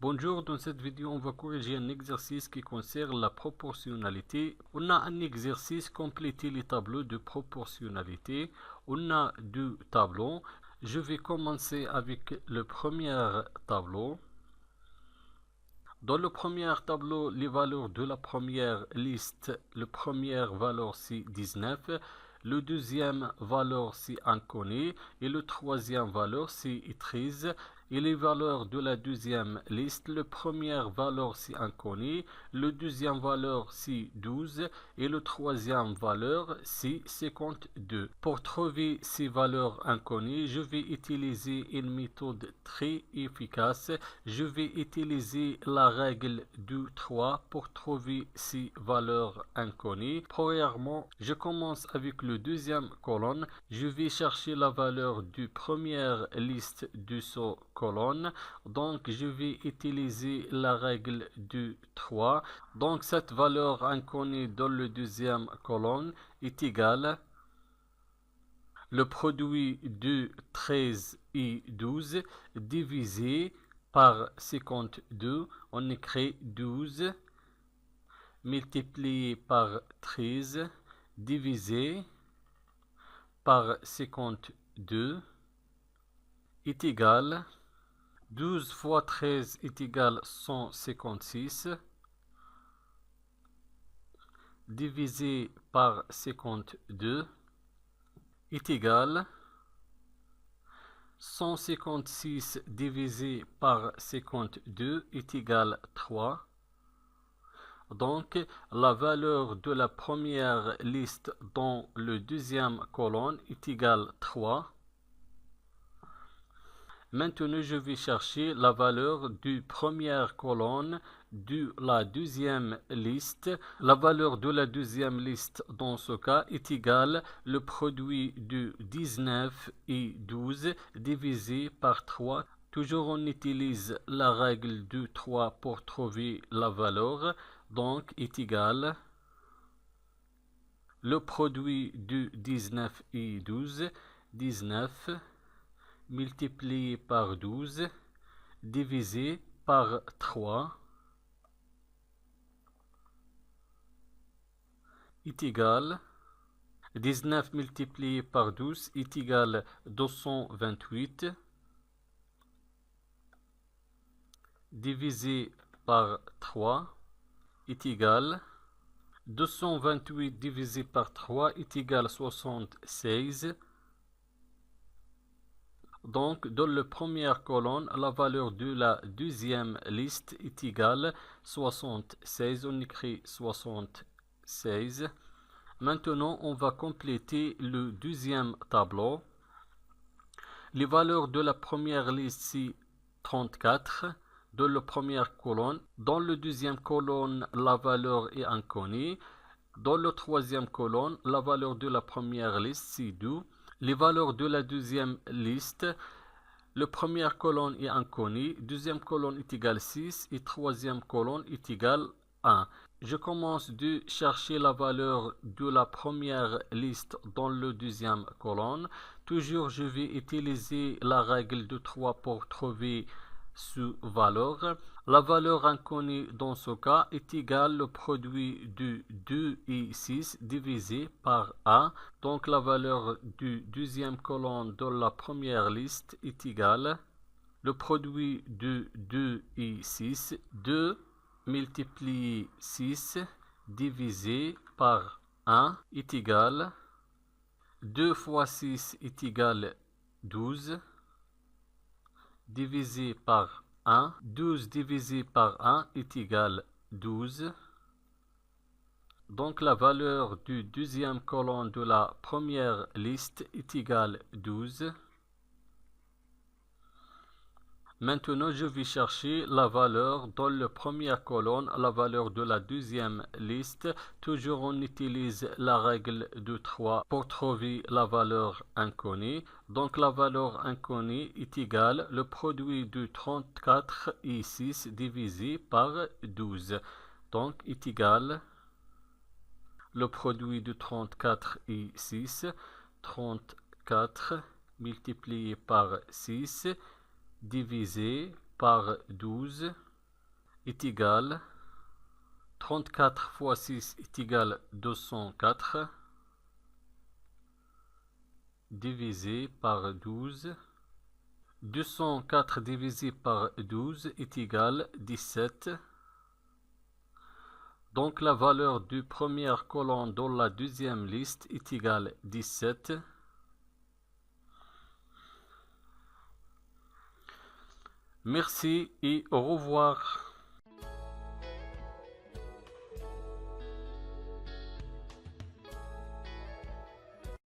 Bonjour, dans cette vidéo, on va corriger un exercice qui concerne la proportionnalité. On a un exercice, compléter les tableaux de proportionnalité. On a deux tableaux. Je vais commencer avec le premier tableau. Dans le premier tableau, les valeurs de la première liste, la première valeur c'est 19, le deuxième valeur c'est inconnu et le troisième valeur c'est 13. Et les valeurs de la deuxième liste, la première valeur c'est inconnu, le deuxième valeur c'est 12 et le troisième valeur c'est 52. Pour trouver ces valeurs inconnues, je vais utiliser une méthode très efficace. Je vais utiliser la règle du 3 pour trouver ces valeurs inconnues. Premièrement, je commence avec le deuxième colonne. Je vais chercher la valeur du première liste de ce colonne. Donc, je vais utiliser la règle du 3. Donc, cette valeur inconnue dans le deuxième colonne est égale le produit de 13 et 12 divisé par 52, on écrit 12 multiplié par 13 divisé par 52 est égal 12 fois 13 est égal 156 divisé par 52 est égal 156 divisé par 52 est égal 3. Donc, la valeur de la première liste dans le deuxième colonne est égale 3. Maintenant, je vais chercher la valeur du première colonne de la deuxième liste. La valeur de la deuxième liste dans ce cas est égale le produit de 19 et 12 divisé par 3. Toujours on utilise la règle du 3 pour trouver la valeur. Donc est égal le produit de 19 et 12, 19 multiplié par 12 divisé par 3 est égal 19 multiplié par 12 est égal 228 divisé par 3 est égal 228 divisé par 3 est égal 76. Donc, dans la première colonne, la valeur de la deuxième liste est égale 76. On écrit 76. Maintenant, on va compléter le deuxième tableau. Les valeurs de la première liste, c'est 34. Dans la première colonne. Dans la deuxième colonne, la valeur est inconnue. Dans la troisième colonne, la valeur de la première liste, c'est 2. Les valeurs de la deuxième liste, la première colonne est inconnue, deuxième colonne est égale 6 et troisième colonne est égale 1. Je commence de chercher la valeur de la première liste dans la deuxième colonne. Toujours, je vais utiliser la règle de 3 pour trouver cette valeur. La valeur inconnue dans ce cas est égale le produit de 2 et 6 divisé par 1. Donc la valeur du deuxième colonne dans la première liste est égale le produit de 2 et 6. 2 multiplié 6 divisé par 1 est égal 2 fois 6 est égal 12 divisé par 1. 12 divisé par 1 est égal 12. Donc la valeur du deuxième colonne de la première liste est égale 12. Maintenant, je vais chercher la valeur dans la première colonne, la valeur de la deuxième liste. Toujours, on utilise la règle de 3 pour trouver la valeur inconnue. Donc, la valeur inconnue est égale le produit de 34 et 6 divisé par 12. Donc, est égal le produit de 34 et 6. 34 multiplié par 6 divisé par 12 est égal 34 fois 6 est égal 204 divisé par 12. 204 divisé par 12 est égal 17. Donc la valeur du premier colonne dans la deuxième liste est égale 17. Merci et au revoir.